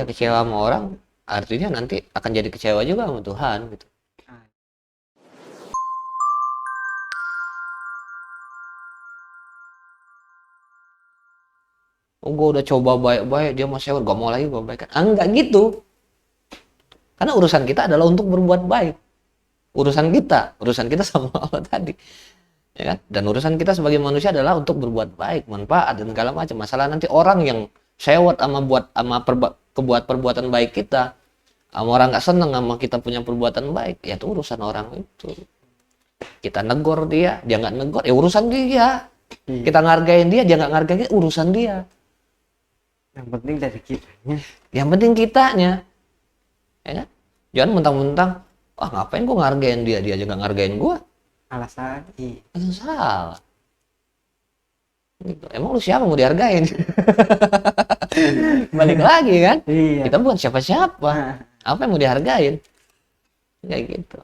dia kecewa sama orang, artinya nanti akan jadi kecewa juga sama Tuhan gitu. Oh, gue udah coba baik-baik, dia masih gak mau lagi gue baik. Enggak gitu. Karena urusan kita adalah untuk berbuat baik. Urusan kita sama Allah tadi. Ya kan? Dan urusan kita sebagai manusia adalah untuk berbuat baik, manfaat dan segala macam. Masalah nanti orang yang sewot kebuat perbuatan baik kita, sama orang nggak seneng sama kita punya perbuatan baik, ya itu urusan orang itu. Kita negor dia nggak negor, ya urusan dia. Kita ngargain dia nggak ngargain, urusan dia. Yang penting dari kitanya. Yang penting kitanya, ya kan? Jangan mentang-mentang, wah ngapain gue ngargain dia aja nggak ngargain gue. Alasan, Itu salah. Gitu. Emang lu siapa mau dihargain? Balik lagi kan? Iya. Kita bukan siapa-siapa. Apa yang mau dihargain? Kayak gitu.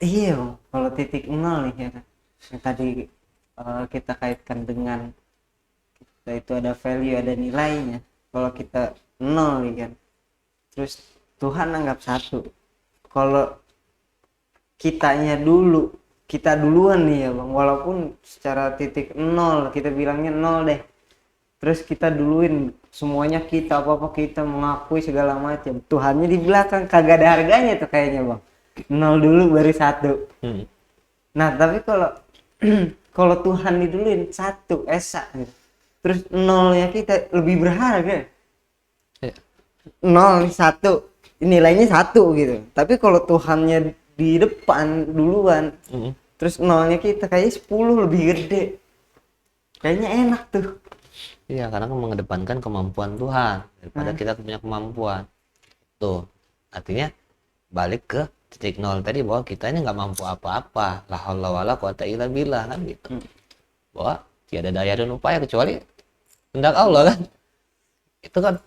Iya, Bang. Kalau titik nol nih ya kan. Yang tadi kita kaitkan dengan kita itu ada value, ada nilainya. Kalau kita nol nih kan. Terus Tuhan anggap satu. Kalau kita duluan nih ya Bang, walaupun secara titik nol kita bilangnya nol deh, terus kita duluin semuanya, kita apa-apa kita mengakui segala macam, Tuhannya di belakang kagak ada harganya tuh kayaknya Bang. Nol dulu baru satu. Nah tapi kalau kalau Tuhan diduluin satu esa gitu, terus nolnya kita lebih berharga. Nol satu nilainya satu gitu, tapi kalau Tuhannya di depan duluan, terus nolnya kita kayaknya 10 lebih gede, kayaknya enak tuh. Iya, karena mengedepankan kemampuan Tuhan daripada kita punya kemampuan. Tuh, artinya balik ke titik nol tadi, bahwa kita ini nggak mampu apa-apa, la haula wala quwata illa billah kan gitu. Bahwa tiada daya dan upaya kecuali kehendak Allah kan. Itu kan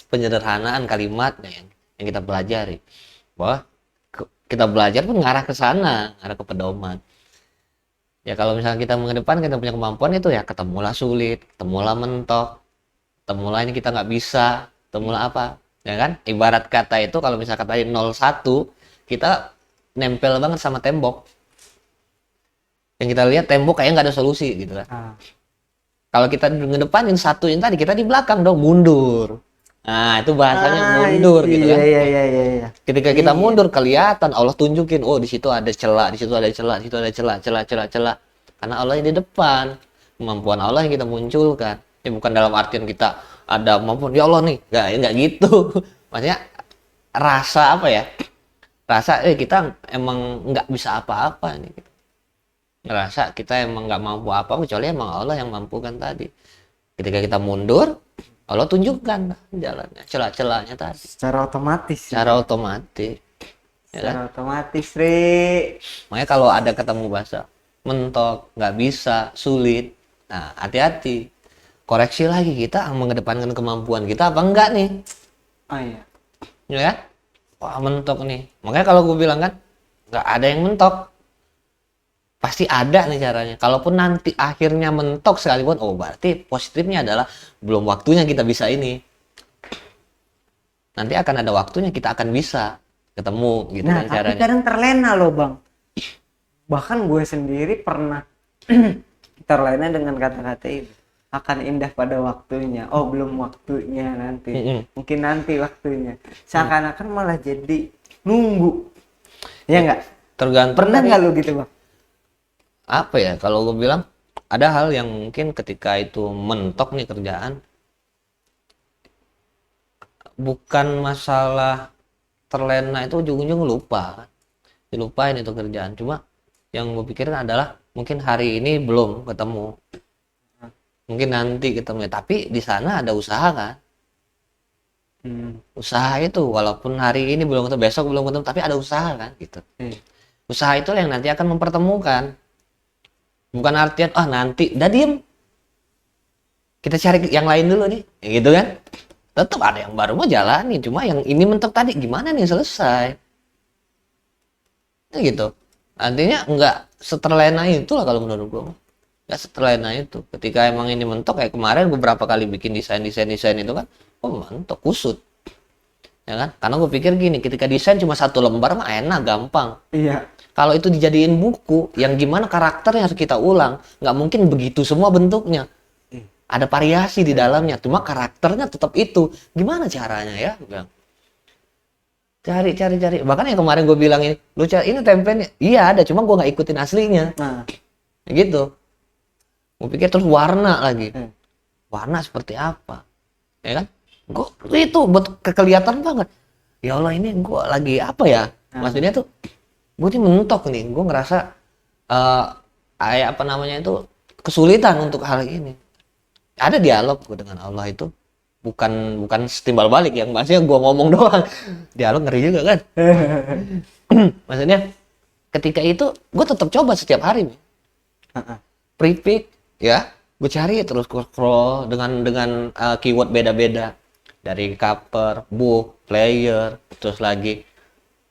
penyederhanaan kalimatnya yang kita pelajari, bahwa kita belajar pun ngarah ke sana, ngarah ke pedoman. Ya kalau misalnya kita mengedepan kita punya kemampuan itu, ya ketemulah sulit, ketemulah mentok, ketemulah ini kita nggak bisa, ketemulah apa, ya kan? Ibarat kata itu, kalau misalnya kata 01, kita nempel banget sama tembok. Yang kita lihat tembok kayaknya nggak ada solusi gitu kan. Kalau kita ngedepanin satu yang tadi, kita di belakang dong, mundur. Nah, itu bahasanya mundur gitu kan. Iya. Ketika kita mundur, kelihatan Allah tunjukin, oh di situ ada celah, di situ ada celah, di situ ada celah. Karena Allah yang di depan, kemampuan Allah yang kita munculkan. Ya bukan dalam artian kita ada kemampuan, ya Allah nih, nggak gitu. Maksudnya rasa apa ya? Rasa kita emang nggak bisa apa-apa nih. Ngerasa kita emang nggak mampu apa, kecuali emang Allah yang mampu kan tadi. Ketika kita mundur, Allah tunjukkan jalannya, celah-celahnya tadi. Secara otomatis. Secara otomatis. Secara otomatis, Ri. Makanya kalau ada ketemu bahasa mentok, nggak bisa, sulit, nah hati-hati. Koreksi lagi, kita mengedepankan kemampuan kita apa enggak nih? Oh iya. Ya kan? Wah mentok nih. Makanya kalau gue bilang kan, nggak ada yang mentok. Pasti ada nih caranya. Kalaupun nanti akhirnya mentok sekalipun, oh berarti positifnya adalah belum waktunya kita bisa ini. Nanti akan ada waktunya kita akan bisa ketemu gitu Nah, kan tapi caranya. kadang terlena loh Bang. Bahkan gue sendiri pernah terlena dengan kata-kata itu. Akan indah pada waktunya. Oh belum waktunya nanti. Mungkin nanti waktunya. Seakan-akan malah jadi nunggu. Ya enggak? Tergantung. Pernah nggak lo gitu Bang? Apa ya, kalau gue bilang ada hal yang mungkin ketika itu mentok nih kerjaan, bukan masalah terlena, itu ujung-ujung lupa, dilupain itu kerjaan. Cuma yang gue pikirin adalah mungkin hari ini belum ketemu, mungkin nanti ketemu, tapi di sana ada usaha kan. Usaha itu walaupun hari ini belum ketemu, besok belum ketemu, tapi ada usaha kan gitu. Usaha itu yang nanti akan mempertemukan. Bukan artian nanti udah diem, kita cari yang lain dulu nih, ya gitu kan. Tetap ada yang baru mau jalani, cuma yang ini mentok tadi gimana nih selesai, ya gitu. Artinya nggak seterlena itulah kalau menurut gue. nggak seterlena itu. Ketika emang ini mentok, kayak kemarin beberapa kali bikin desain itu kan, oh mentok, kusut. Ya kan? Karena gue pikir gini, ketika desain cuma satu lembar mah enak, gampang. Iya. Kalau itu dijadiin buku, yang gimana karakternya harus kita ulang, nggak mungkin begitu semua bentuknya. Ada variasi di dalamnya, cuma karakternya tetap itu. Gimana caranya ya? Gue bilang. Cari. Bahkan yang kemarin gue bilang ini, lu cari ini template-nya. Iya ada, cuma gue nggak ikutin aslinya. Nah, Gitu. Gue pikir terus warna lagi. Warna seperti apa? Ya kan? Gue itu buat kelihatan banget. Ya Allah ini gue lagi apa ya? Maksudnya tuh, gue ini mentok nih. Gue ngerasa kayak apa namanya itu kesulitan untuk hal ini. Ada dialog gue dengan Allah itu bukan setimbal balik yang maksudnya gue ngomong doang. Dialog ngeri juga kan. Maksudnya ketika itu gue tetap coba setiap hari. Prefix ya, gue cari terus gue scroll dengan keyword beda-beda dari cover, book, player, terus lagi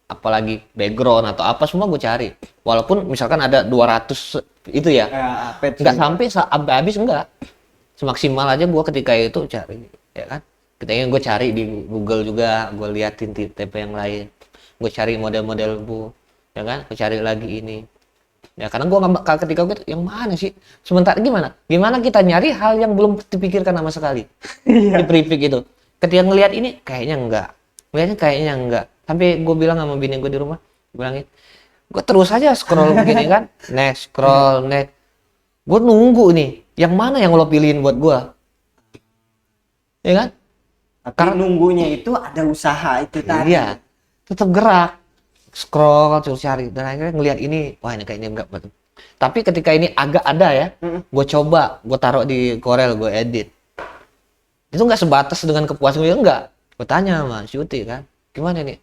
apalagi background atau apa semua gue cari. Walaupun misalkan ada 200 itu ya, nggak sampai habis enggak. Semaksimal aja gue ketika itu cari, ya kan? Ketika gue cari di Google juga, gue liatin tipe yang lain, gue cari model-model bu, ya kan? Gue cari lagi ini, ya karena gue nggak ketika gue yang mana sih? Sementara gimana kita nyari hal yang belum dipikirkan sama sekali di prefix itu. Ketika ngelihat ini kayaknya enggak, sampai gue bilang sama bini gue di rumah, gue bilangin, gue terus aja scroll begini kan, next, gue nunggu nih. Yang mana yang lo pilihin buat gua? Ya kan? Karena nunggunya itu ada usaha itu tadi. Iya. Tetap gerak. Scroll terus cari dan akhirnya ngelihat ini, wah ini kayaknya enggak betul. Tapi ketika ini agak ada ya, gue coba, gue taruh di Corel, gue edit. Itu nggak sebatas dengan kepuasan gue, enggak. Gue tanya sama Syuti kan, gimana nih?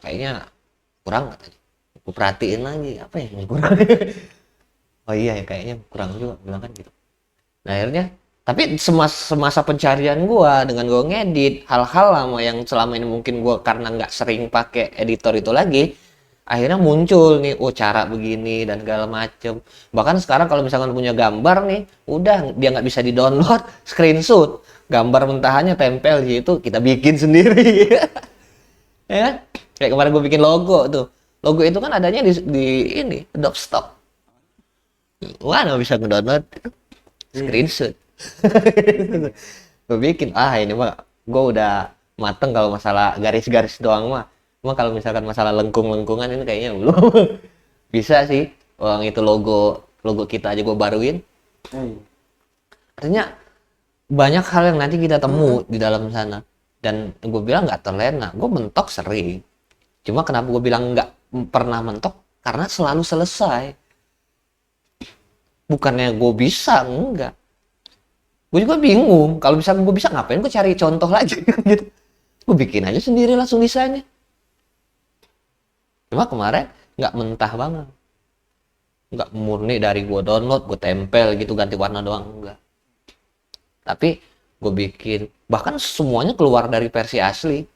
Kayaknya kurang katanya. Gue perhatiin lagi, apa ya yang kurang? Oh iya ya kayaknya kurang juga, bilang kan gitu. Nah akhirnya, tapi semasa pencarian gua dengan gua ngedit hal-hal lama yang selama ini mungkin gua karena nggak sering pakai editor itu lagi, akhirnya muncul nih, oh cara begini dan segala macem. Bahkan sekarang kalau misalkan punya gambar nih, udah dia nggak bisa di-download, screenshot, gambar mentahannya tempel di situ, kita bikin sendiri. Ya kan? Kayak kemarin gua bikin logo tuh. Logo itu kan adanya di ini, Adobe Stock. Wah, nggak bisa nge-download. Screenshot. Gue bikin ini mah gue udah mateng kalau masalah garis-garis doang mah. Cuma kalau misalkan masalah lengkung-lengkungan ini kayaknya belum. Bisa sih orang itu logo kita aja gue baruin. Artinya banyak hal yang nanti kita temu di dalam sana, dan gue bilang nggak terlena. Gue mentok sering, cuma kenapa gue bilang nggak pernah mentok, karena selalu selesai. Bukannya gue bisa, enggak. Gue juga bingung. Kalau misalnya gue bisa ngapain, gue cari contoh lagi gitu. Gue bikin aja sendiri langsung desainnya. Cuma kemarin nggak mentah banget. Nggak murni dari gue download, gue tempel gitu, ganti warna doang, enggak. Tapi gue bikin, bahkan semuanya keluar dari versi asli.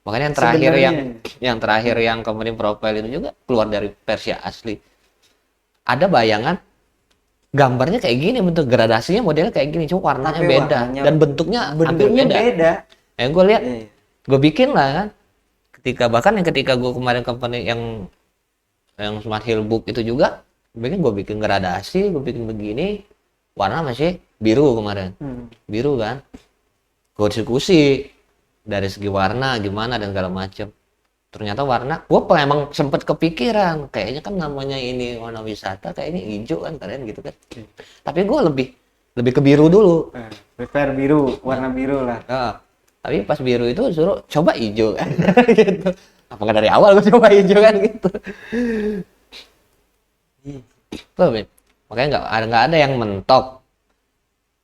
Makanya yang terakhir yang kemudian profile itu juga keluar dari versi asli. Ada bayangan gambarnya kayak gini, bentuk gradasinya modelnya kayak gini, cuma warnanya beda dan bentuknya hampir beda. Yang gue lihat, gue bikin lah kan. Ketika gue kemarin company yang Smart Hill Book itu juga, gue bikin gradasi, gue bikin begini, warna masih biru kemarin, biru kan. Gue diskusi dari segi warna gimana dan segala macem. Ternyata warna, gue emang sempet kepikiran, kayaknya kan namanya ini warna wisata, kayaknya hijau kan kalian gitu kan. Tapi gue lebih ke biru dulu. Prepare biru, warna biru lah. Tapi pas biru itu suruh coba hijau kan. Gitu. Apakah dari awal gue coba hijau kan gitu. Tuh, makanya nggak ada yang mentok.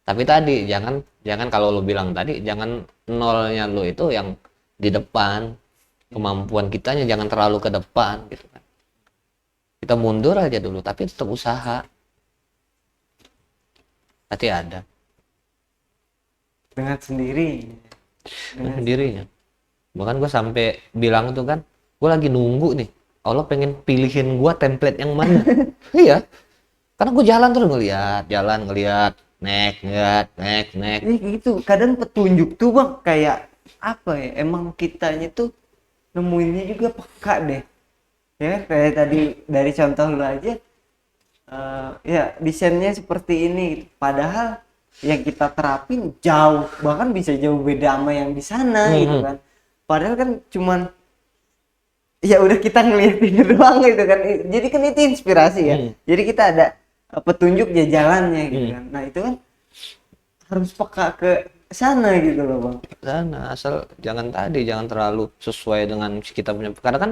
Tapi tadi jangan kalau lu bilang tadi, jangan nolnya lu itu yang di depan. Kemampuan kitanya jangan terlalu ke depan gitu kan. Kita mundur aja dulu, tapi tetap usaha. Pasti ada. Dengan sendirinya. Bahkan gue sampai bilang tuh kan, gue lagi nunggu nih, Allah pengen pilihin gue template yang mana. Iya. Karena gue jalan terus ngeliat, nek. Ini gitu, kadang petunjuk tuh bang kayak apa ya? Emang kitanya tuh nemuinnya juga peka deh. Ya kayak tadi dari contoh lu aja, ya desainnya seperti ini. Gitu. Padahal yang kita terapin jauh, bahkan bisa jauh beda sama yang di sana gitu kan. Padahal kan cuman ya udah kita ngeliatin doang gitu kan. Jadi kan itu inspirasi ya. Jadi kita ada petunjuk ya jalannya gitu kan. Nah itu kan harus peka ke sana gitu loh bang. Sana asal jangan terlalu sesuai dengan kita punya, karena kan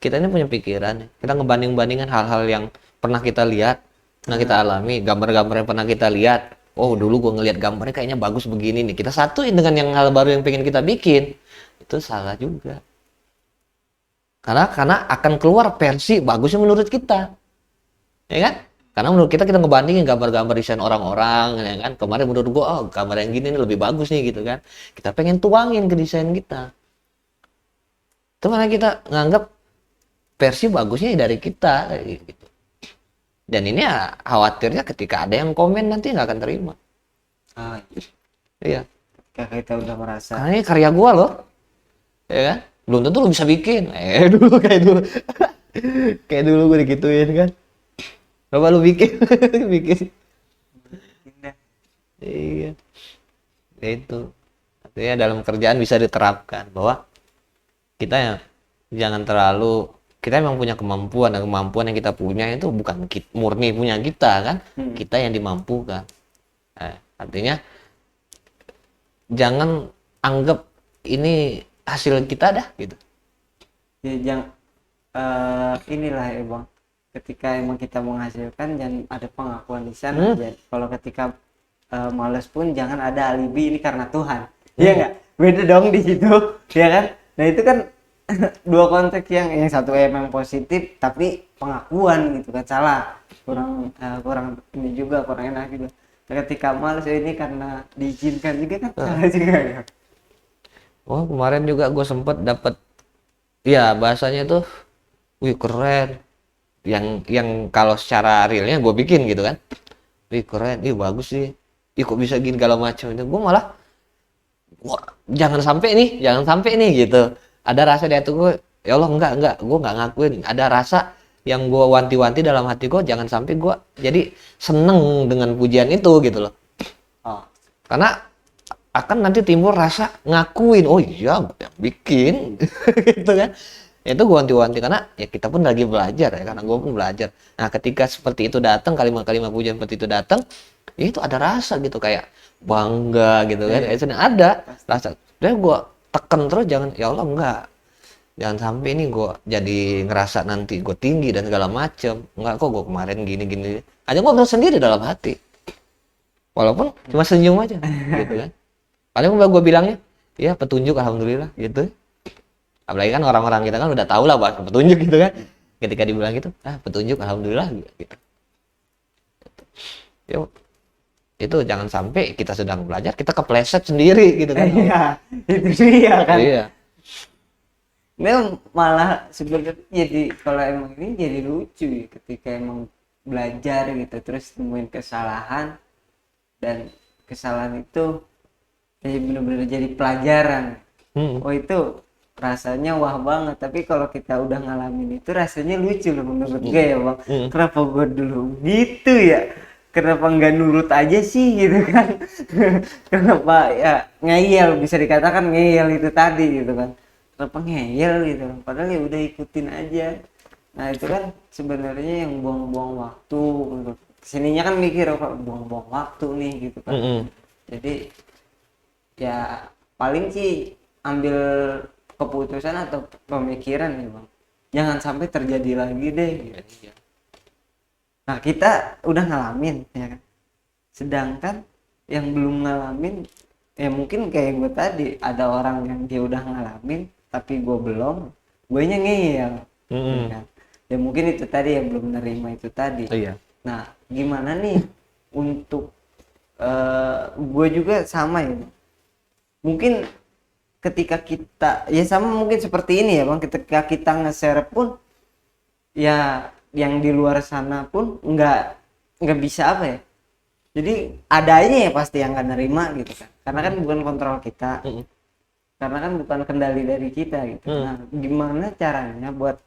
kita ini punya pikiran, kita ngebanding-bandingkan hal-hal yang pernah kita lihat, pernah kita alami, gambar-gambar yang pernah kita lihat. Oh dulu gua ngelihat gambarnya kayaknya bagus begini nih, kita satuin dengan yang hal baru yang pengen kita bikin, itu salah juga. Karena akan keluar versi bagusnya menurut kita, ya kan? Karena menurut kita ngebandingin gambar-gambar desain orang-orang, ya kan? Kemarin menurut gua, oh gambar yang gini nih lebih bagus nih gitu kan. Kita pengen tuangin ke desain kita. Itu malah kita nganggap versi bagusnya dari kita, gitu. Dan ini ya khawatirnya ketika ada yang komen nanti nggak akan terima. Iya. Ketika kita udah merasa. Karena ini karya gua loh, ya kan? Belum tentu lu bisa bikin. Dulu kayak dulu, kayak dulu gue digituin kan. Coba lu bikin, bikin. Iya. Ya itu. Artinya dalam kerjaan bisa diterapkan bahwa kita ya jangan terlalu, kita memang punya kemampuan, dan kemampuan yang kita punya itu bukan murni punya kita kan. Kita yang dimampukan. Artinya jangan anggap ini hasil kita dah gitu. Ya jangan inilah ya bang. Ketika emang kita menghasilkan jangan ada pengakuan di sana. Kalau ketika males pun jangan ada alibi ini karena Tuhan. Iya nggak? Beda dong di situ, ya kan? Nah itu kan dua konteks yang satu emang positif tapi pengakuan gitu kan salah, kurang ini juga kurang enak juga. Ketika males ini karena diizinkan juga kan salah juga ya. Oh kemarin juga gue sempet dapet, ya bahasanya tuh, wih keren. Yang kalau secara realnya gue bikin gitu kan, wih keren, ih bagus sih, ih kok bisa gini segala macam itu, gue malah, wah jangan sampai nih gitu. Ada rasa di hati gue, ya Allah enggak, gue nggak ngakuin. Ada rasa yang gue wanti-wanti dalam hati gue, jangan sampai gue jadi seneng dengan pujian itu gitu loh. Karena akan nanti timbul rasa ngakuin, oh iya yang bikin gitu kan. Itu gue wanti-wanti karena ya kita pun lagi belajar ya, karena gue pun belajar. Nah ketika seperti itu datang, kalimat-kalimat pujian seperti itu datang, ya itu ada rasa gitu kayak bangga gitu kan. Ada rasa. Dan gue tekan terus, jangan, ya Allah jangan sampai ini gue jadi ngerasa nanti gue tinggi dan segala macem. Enggak kok, gue kemarin gini aja gue merasa sendiri dalam hati, walaupun cuma senyum aja gitu kan. Paling gue bilangnya ya petunjuk alhamdulillah gitu. Apalagi kan orang-orang kita kan udah tahu lah bahasa petunjuk gitu kan. Ketika dibilang gitu, petunjuk alhamdulillah gitu. Yo, itu jangan sampai kita sedang belajar kita kepleset sendiri gitu kan. Iya, itu dia kan. Iya. Ini malah sebenarnya jadi kalau emang ini jadi lucu ya, ketika emang belajar gitu terus nemuin kesalahan dan kesalahan itu jadi benar-benar jadi pelajaran. Oh itu rasanya wah banget. Tapi kalau kita udah ngalamin itu rasanya lucu loh menurut gue ya bang. Kenapa gue dulu gitu ya? Kenapa nggak nurut aja sih gitu kan? Kenapa ya ngeyel, bisa dikatakan ngeyel itu tadi gitu kan? Kenapa ngeyel gitu? Padahal ya udah ikutin aja. Nah itu kan sebenarnya yang buang-buang waktu. Kesininya kan mikir kok buang-buang waktu nih gitu kan. Jadi ya paling sih ambil keputusan atau pemikiran nih bang, jangan sampai terjadi lagi deh gitu. Nah kita udah ngalamin ya kan, sedangkan yang belum ngalamin ya mungkin kayak gue tadi, ada orang yang dia udah ngalamin tapi gue belum, gue nya ngeyel ya kan? Ya mungkin itu tadi yang belum nerima itu tadi. Nah gimana nih untuk gue juga sama ya, mungkin ketika kita ya sama mungkin seperti ini ya bang, ketika kita nge-share pun ya yang di luar sana pun nggak nggak bisa apa ya, jadi adanya ya pasti yang nggak nerima gitu kan, karena kan bukan kontrol kita, karena kan bukan kendali dari kita gitu. Nah gimana caranya buat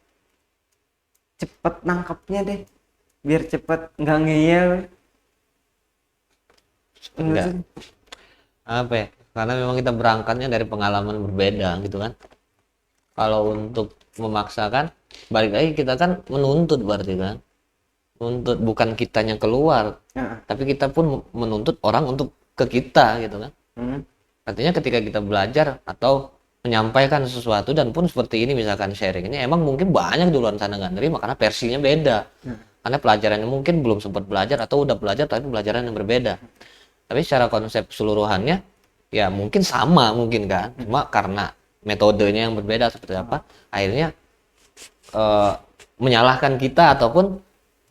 cepet nangkepnya deh, biar cepet nggak ngeyel. Enggak apa ya, karena memang kita berangkatnya dari pengalaman berbeda gitu kan. Kalau untuk memaksakan, balik lagi kita kan menuntut, berarti kan menuntut bukan kitanya keluar, tapi kita pun menuntut orang untuk ke kita gitu kan. Artinya ketika kita belajar atau menyampaikan sesuatu, dan pun seperti ini misalkan sharing ini, emang mungkin banyak di luar sana nggak nerima karena versinya beda, karena pelajarannya mungkin belum sempat belajar atau udah belajar tapi pelajaran yang berbeda. Tapi secara konsep keseluruhannya ya mungkin sama mungkin kan, cuma karena metodenya yang berbeda seperti apa, akhirnya menyalahkan kita ataupun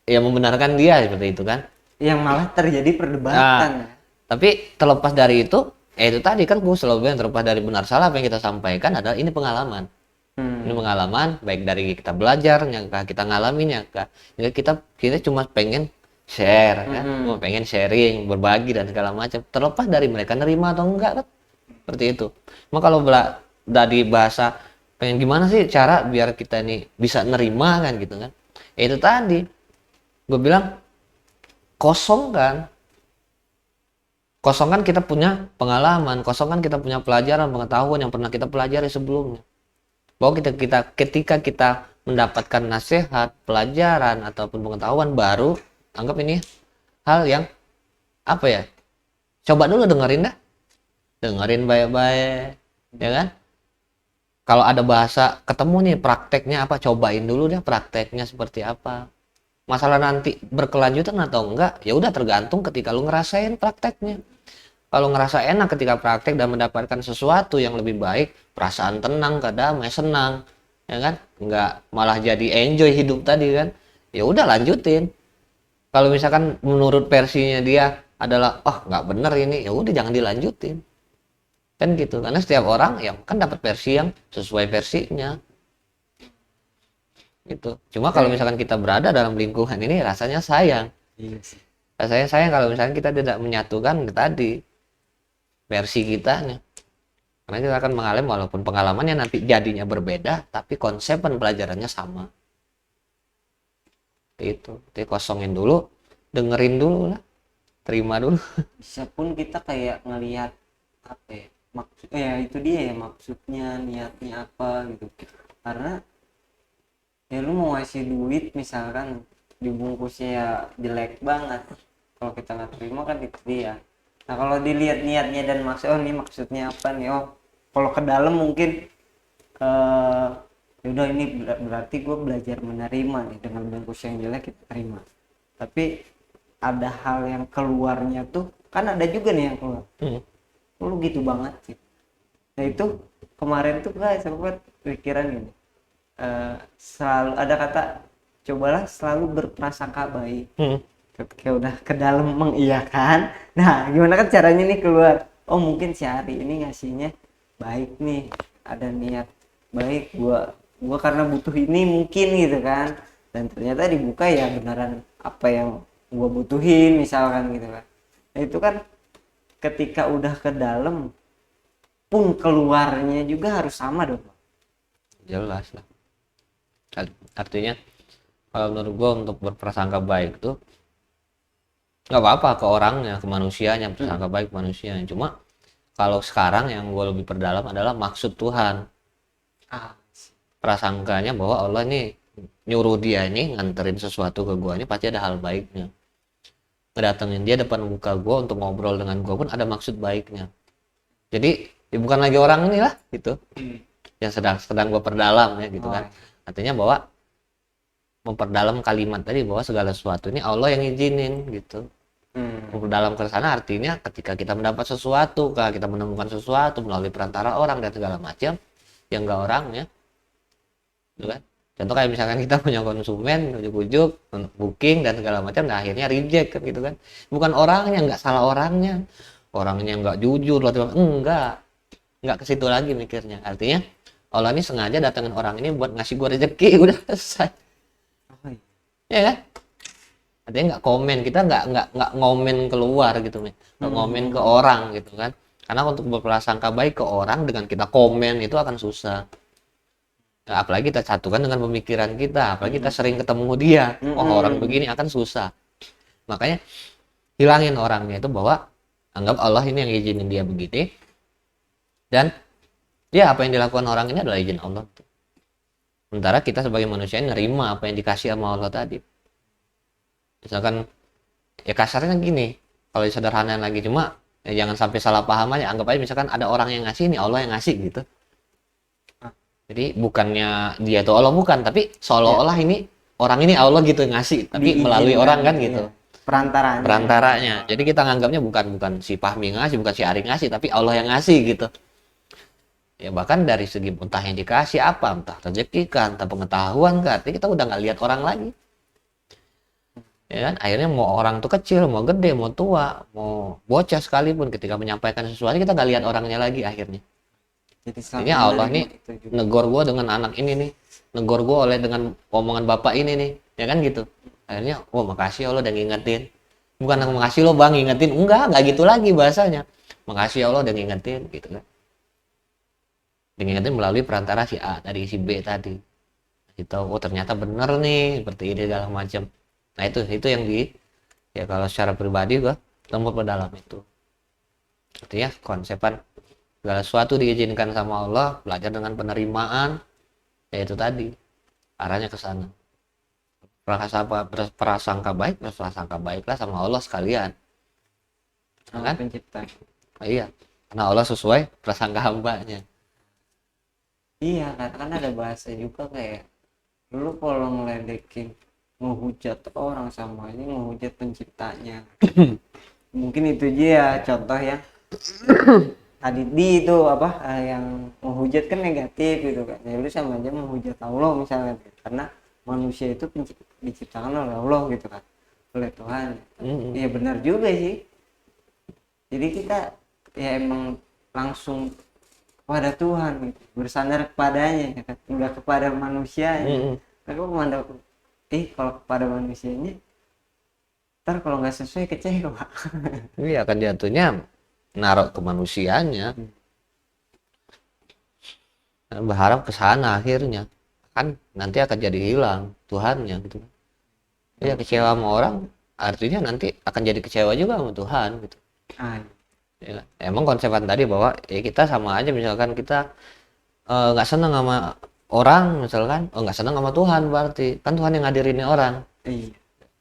ya membenarkan dia seperti itu kan, yang malah terjadi perdebatan. Tapi terlepas dari itu, itu tadi kan gue selalu bilang, terlepas dari benar salah apa yang kita sampaikan adalah ini pengalaman. Ini pengalaman baik dari kita belajar, yang kita ngalamin, jadi kita cuma pengen share kan, cuma pengen sharing, berbagi dan segala macam, terlepas dari mereka nerima atau enggak kan, seperti itu. Maka kalau dari bahasa pengen gimana sih cara biar kita ini bisa nerima kan gitu kan, itu tadi gue bilang kosongkan kita punya pengalaman, kosongkan kita punya pelajaran, pengetahuan yang pernah kita pelajari sebelumnya, bahwa ketika kita mendapatkan nasihat, pelajaran ataupun pengetahuan baru, anggap ini hal yang apa ya, coba dulu dengerin baik-baik ya kan. Kalau ada bahasa ketemu nih prakteknya apa, cobain dulu deh prakteknya seperti apa. Masalah nanti berkelanjutan atau enggak, ya udah tergantung ketika lu ngerasain prakteknya. Kalau ngerasa enak ketika praktek dan mendapatkan sesuatu yang lebih baik, perasaan tenang, damai, senang, ya kan? Enggak malah jadi enjoy hidup tadi kan. Ya udah lanjutin. Kalau misalkan menurut versinya dia adalah nggak bener ini, ya udah jangan dilanjutin. Kan gitu. Karena setiap orang ya kan dapat versi yang sesuai versinya. Gitu. Cuma kalau misalkan kita berada dalam lingkungan ini, rasanya sayang. Rasanya sayang kalau misalkan kita tidak menyatukan tadi versi kitanya, karena kita akan mengalami walaupun pengalamannya nanti jadinya berbeda, tapi konsep pelajarannya sama. Itu jadi kosongin dulu, dengerin dulu lah, terima dulu. Bisa pun kita kayak ngelihat apa ya, maksud itu dia ya, maksudnya niatnya apa gitu. Karena ya lu mau ngasih duit misalkan dibungkusnya ya jelek banget, kalau kita nggak terima kan itu dia. Nah kalau dilihat niatnya dan ini maksudnya apa nih, kalau ke dalam mungkin udah ini berarti gue belajar menerima nih, dengan bungkus yang jelek kita terima. Tapi ada hal yang keluarnya tuh kan ada juga nih yang keluar, lu gitu banget sih. Nah itu kemarin tuh gue sempat pikiran gini, selalu ada kata cobalah selalu berprasangka baik. Ketika udah ke dalam mengiyakan, nah gimana kan caranya nih keluar, mungkin si Ari ini ngasihnya baik nih, ada niat baik, gua karena butuh ini mungkin gitu kan, dan ternyata dibuka ya beneran apa yang gua butuhin misalkan gitu kan. Nah itu kan ketika udah ke dalam pun keluarnya juga harus sama dong. Jelas lah. Artinya kalau menurut gua untuk berprasangka baik tuh nggak apa-apa ke orangnya, ke manusianya, prasangka baik manusianya. Cuma kalau sekarang yang gue lebih perdalam adalah maksud Tuhan. Prasangkanya bahwa Allah nih nyuruh dia ini nganterin sesuatu ke gue ini pasti ada hal baiknya. Ngedatengin dia depan muka gue untuk ngobrol dengan gue pun ada maksud baiknya. Jadi ya bukan lagi orang ini lah gitu, yang sedang gue perdalam ya gitu kan. Artinya bahwa memperdalam kalimat tadi bahwa segala sesuatu ini Allah yang izinin gitu. Memperdalam ke sana artinya ketika kita mendapat sesuatu, kita menemukan sesuatu melalui perantara orang dan segala macam yang enggak orangnya, gitu kan. Contoh kayak misalkan kita punya konsumen, ujuk-ujuk booking dan segala macam, nah akhirnya reject kan gitu kan. Bukan orangnya, nggak salah orangnya nggak jujur loh, nggak ke situ lagi mikirnya. Artinya Allah ini sengaja datangin orang ini buat ngasih gua rezeki, udah selesai. Ya kan? artinya nggak komen, kita nggak ngomen keluar gitu, nggak ngomen ke orang gitu kan, karena untuk berprasangka baik ke orang dengan kita komen itu akan susah. Nah, apalagi kita satukan dengan pemikiran kita, apalagi kita sering ketemu dia, oh orang begini, akan susah. Makanya hilangin orangnya itu, bahwa anggap Allah ini yang izinin dia begini, dan ya apa yang dilakukan orang ini adalah izin Allah. Sementara kita sebagai manusia nerima apa yang dikasih sama Allah tadi. Misalkan ya kasarnya gini, kalau disederhanain lagi, cuma ya jangan sampai salah paham aja. Anggap aja misalkan ada orang yang ngasih, ini Allah yang ngasih gitu. Jadi bukannya dia itu Allah, bukan, tapi seolah-olah ini orang ini Allah gitu ngasih, tapi melalui orang kan gitu. Perantaranya. Jadi kita nganggapnya bukan si Fahmi ngasih, bukan si Ari ngasih, tapi Allah yang ngasih gitu. Ya bahkan dari segi entah yang dikasih apa, entah rezeki kan, entah pengetahuan kan, kita udah nggak lihat orang lagi. Ya kan, akhirnya mau orang tuh kecil, mau gede, mau tua, mau bocah sekalipun, ketika menyampaikan sesuatu kita nggak lihat orangnya lagi akhirnya. Jadi Allah nih negor gue dengan anak ini nih, negor gue oleh dengan omongan bapak ini nih, ya kan gitu. Akhirnya, oh makasih Allah udah ngingetin. Bukan makasih lo bang ngingetin, enggak gitu lagi bahasanya. Makasih Allah udah ngingetin gitu kan. Ngingetin melalui perantara si A dari si B tadi. Kita oh ternyata bener nih seperti ini segala macam. Nah itu yang ya kalau secara pribadi gua lembut ke dalam itu. Artinya konsepan segala sesuatu diizinkan sama Allah, belajar dengan penerimaan, yaitu tadi arahnya ke sana. Prasangka baiklah sama Allah sekalian, kan? Pencipta. Iya, karena Allah sesuai prasangka hambanya. Iya, kan ada bahasa juga kayak lu kalau ngeledekin, menghujat orang, sama ini menghujat penciptanya. Mungkin itu aja ya contoh ya. Tadi di itu apa yang menghujat kan negatif gitu kan, ya lu sama aja menghujat Allah misalnya, karena manusia itu diciptakan oleh Allah gitu kan, oleh Tuhan. Iya benar juga sih, jadi kita ya emang langsung kepada Tuhan gitu, bersandar kepadanya ya kan, enggak kepada manusia. Aku memandang kalau kepada manusianya ntar kalau nggak sesuai kecewa. Iya kan jatuhnya naruh ke manusianya, berharap ke sana, akhirnya kan nanti akan jadi hilang Tuhannya gitu. Ya kecewa sama orang artinya nanti akan jadi kecewa juga sama Tuhan gitu. Ya, emang konsepan tadi bahwa ya kita sama aja, misalkan kita nggak senang sama orang, misalkan nggak senang sama Tuhan, berarti kan Tuhan yang ngadirin orang.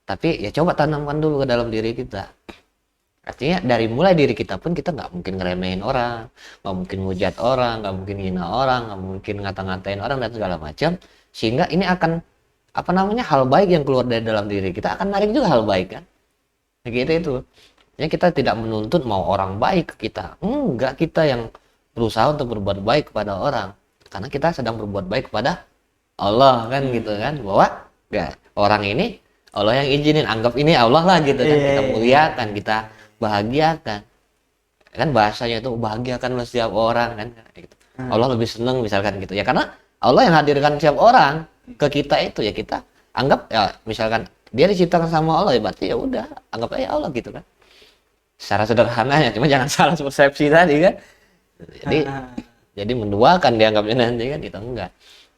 Tapi ya coba tanamkan dulu ke dalam diri kita. Artinya dari mulai diri kita pun kita nggak mungkin ngeremehin orang, nggak mungkin ngujat orang, nggak mungkin hina orang, nggak mungkin ngata-ngatain orang dan segala macam, sehingga ini akan hal baik yang keluar dari dalam diri kita akan narik juga hal baik kan, gitu itu. Ya kita tidak menuntut mau orang baik ke kita, enggak, kita yang berusaha untuk berbuat baik kepada orang, karena kita sedang berbuat baik kepada Allah kan, gitu kan, bahwa ya orang ini Allah yang izinin, anggap ini Allah lah gitu kan, kita muliakan, kita bahagiakan kan, bahasanya itu bahagiakan setiap orang kan gitu. Allah lebih seneng misalkan gitu ya, karena Allah yang hadirkan setiap orang ke kita itu, ya kita anggap ya misalkan dia diciptakan sama Allah, ya berarti ya udah anggap aja Allah gitu kan, secara sederhananya. Cuma jangan salah persepsi tadi kan, jadi menduakan dianggapnya nanti kan, kita enggak.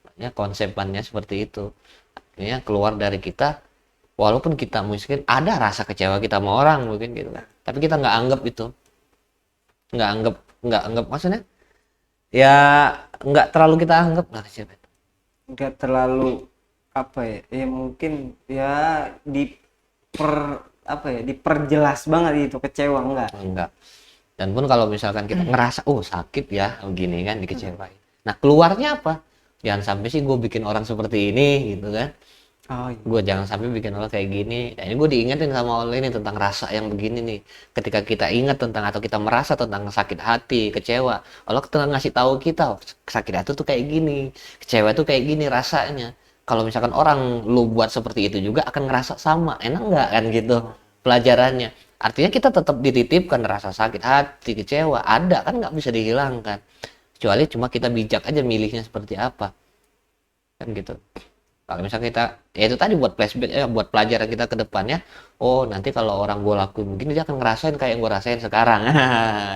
Makanya konsepannya seperti itu, artinya keluar dari kita, walaupun kita mungkin ada rasa kecewa kita sama orang mungkin gitu kan, tapi kita nggak anggap itu, nggak anggap maksudnya ya nggak terlalu kita anggap, nggak terlalu ya mungkin ya diperjelas banget itu kecewa, enggak. Dan pun kalau misalkan kita ngerasa sakit ya begini kan, dikecewain, nah keluarnya apa, jangan sampai sih gue bikin orang seperti ini gitu kan. Gue jangan sampai bikin Allah kayak gini. Nah, ini gue diingetin sama Allah ini tentang rasa yang begini nih. Ketika kita ingat tentang atau kita merasa tentang sakit hati, kecewa, Allah tengah ngasih tahu kita sakit hati tuh kayak gini, kecewa tuh kayak gini rasanya. Kalau misalkan orang lu buat seperti itu juga akan ngerasa sama, enak nggak kan gitu pelajarannya. Artinya kita tetap dititipkan rasa sakit hati, kecewa, ada kan, nggak bisa dihilangkan. Kecuali cuma kita bijak aja milihnya seperti apa, kan gitu. Kalau misalnya kita, ya itu tadi buat flashback, buat pelajaran kita ke depannya. Oh, nanti kalau orang gue lakuin begini, dia akan ngerasain kayak yang gue rasain sekarang.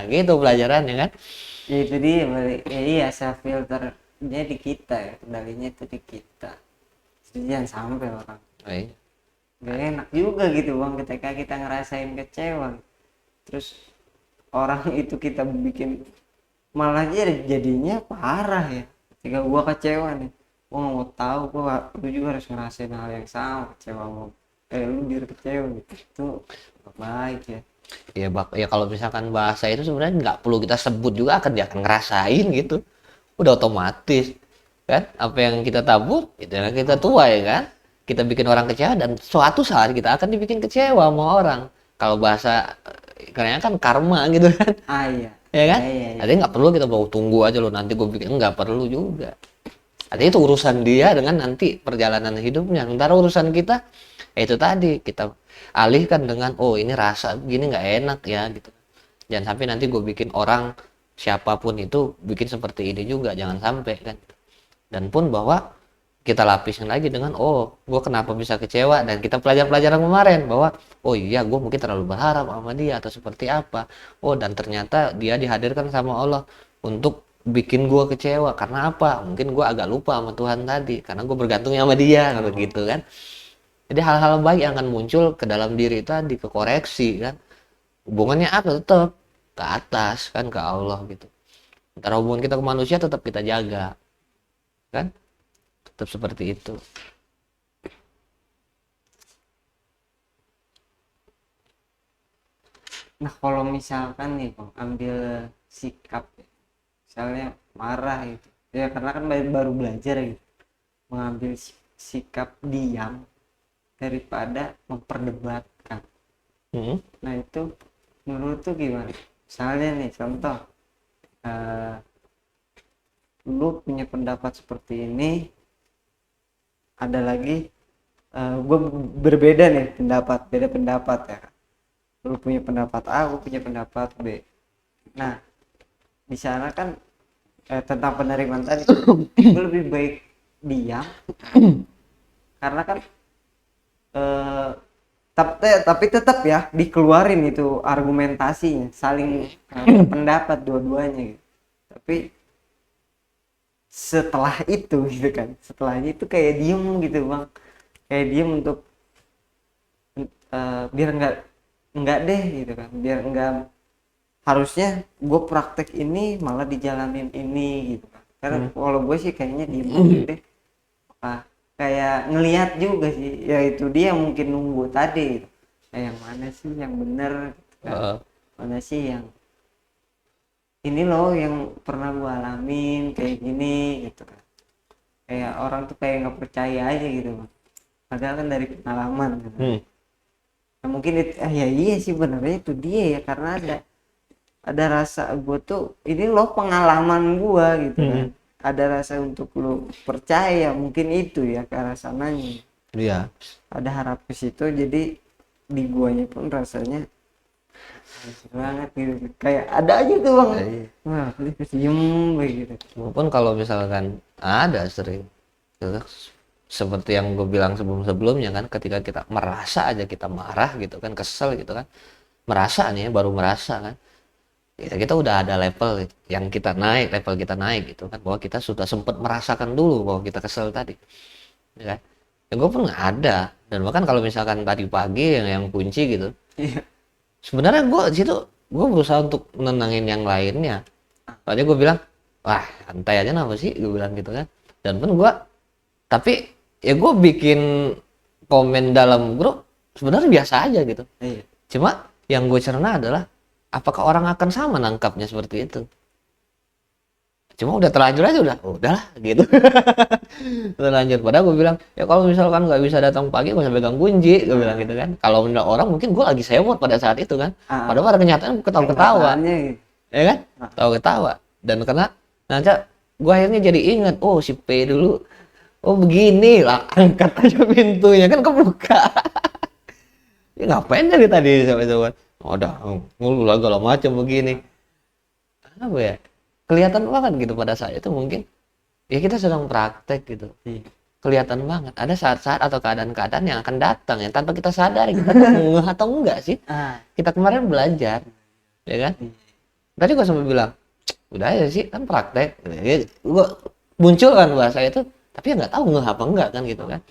Gitu pelajarannya kan. Ya itu dia balik. Ya, iya, self filternya di kita ya, kendalinya itu di kita. Jadi jangan sampai orang. Oh, iya. Gak enak juga gitu bang ketika kita ngerasain kecewa. Terus orang itu kita bikin malah jadinya parah ya. Ketika gua kecewa nih, gua nggak mau tahu, lu juga harus ngerasain hal yang sama, kecewa mau lu biar kecewa gitu. Itu nggak baik ya. Ya kalau misalkan bahasa itu sebenarnya nggak perlu kita sebut juga dia akan ngerasain gitu. Udah otomatis kan, apa yang kita tabur itu yang kita tuai kan. Kita bikin orang kecewa dan suatu saat kita akan dibikin kecewa sama orang. Kalau bahasa kerennya kan karma gitu kan. Iya. Ya kan? Iya. Artinya nggak perlu kita bawa tunggu aja lo nanti gue bikin, nggak perlu juga. Artinya itu urusan dia dengan nanti perjalanan hidupnya. Sementara urusan kita itu tadi kita alihkan dengan oh ini rasa begini nggak enak ya gitu. Jangan sampai nanti gue bikin orang siapapun itu bikin seperti ini juga, jangan sampai kan. Dan pun bahwa kita lapisin lagi dengan oh gue kenapa bisa kecewa, dan kita pelajaran kemarin bahwa oh iya gue mungkin terlalu berharap sama dia atau seperti apa, oh dan ternyata dia dihadirkan sama Allah untuk bikin gue kecewa karena apa, mungkin gue agak lupa sama Tuhan tadi karena gue bergantungnya sama dia kalau gitu kan. Jadi hal-hal baik yang akan muncul ke dalam diri tadi, ke koreksi kan, hubungannya apa tetap ke atas kan, ke Allah gitu. Antara hubungan kita ke manusia tetap kita jaga kan, tetap seperti itu. Nah kalau misalkan nih bang ambil sikap misalnya marah gitu ya, karena kan baru belajar gitu, mengambil sikap diam daripada memperdebatkan. Nah itu menurut tuh gimana? Misalnya nih contoh, lu punya pendapat seperti ini, ada lagi gue berbeda nih pendapat, beda pendapat ya. Lu punya pendapat A, gue punya pendapat B. Nah di sana kan tentang penerimaan tadi gue lebih baik diam karena kan tapi tetap ya dikeluarin itu argumentasinya, saling pendapat dua-duanya gitu. Tapi setelah itu gitu kan, setelahnya itu kayak diem gitu bang, kayak diem untuk biar enggak deh gitu kan, biar enggak, harusnya gue praktek ini malah dijalanin ini gitu kan. Karena kalau gue sih kayaknya diem deh, kayak ngelihat juga sih ya, itu dia mungkin nunggu tadi gitu. Yang mana sih yang bener gitu kan. Mana sih yang ini loh yang pernah gue alamin kayak gini gitu kan. Kayak orang tuh kayak nggak percaya aja gitu bang, padahal kan dari pengalaman gitu. Nah, mungkin itu ya iya sih benernya itu dia ya, karena ada rasa gue tuh ini loh pengalaman gue gitu kan. Ada rasa untuk lu percaya, mungkin itu ya ke arah sananya. Iya. Ada harap ke situ, jadi di guanya pun rasanya banget gitu. Kayak ada aja tuh bang. Wah, diem begitu. Maupun kalau misalkan ada sering seperti yang gue bilang sebelumnya kan, ketika kita merasa aja kita marah gitu kan, kesel gitu kan, merasa nih baru merasa kan, kita udah ada level yang kita naik, level kita naik gitu kan, bahwa kita sudah sempat merasakan dulu bahwa kita kesel tadi ya kan. Ya gue pun nggak ada, dan bahkan kalau misalkan tadi pagi yang kunci gitu, sebenarnya gue di situ gue berusaha untuk menenangin yang lainnya. Tadi gue bilang wah santai aja kenapa sih, gue bilang gitu kan. Dan pun gue, tapi ya gue bikin komen dalam grup sebenarnya biasa aja gitu. Cuma yang gue cerna adalah apakah orang akan sama nangkapnya seperti itu. Cuma udah terlanjur aja, udahlah gitu. Terlanjur. Padahal gue bilang ya kalau misalkan nggak bisa datang pagi gue usah pegang kunci, gue bilang gitu kan. Kalau menurut orang mungkin gue lagi sewot pada saat itu kan. Padahal pada kenyataan gue ketawa-ketawa, ya kan, ketawa-ketawa. Dan karena nanti gue akhirnya jadi ingat, oh si P dulu, oh begini lah, angkat aja pintunya kan kebuka. Ya ngapain dari tadi sobat-sobat, udah ngulu lah segala macam begini, apa ya, kelihatan banget gitu pada saat itu. Mungkin ya kita sedang praktek gitu, kelihatan banget. Ada saat-saat atau keadaan-keadaan yang akan datang yang tanpa kita sadari kita tuh ngeh atau enggak sih. Kita kemarin belajar, ya kan? Tadi gua sampai bilang, udah aja sih kan praktek. Gua muncul kan bahasa itu, tapi ya nggak tahu ngeh apa enggak kan gitu kan.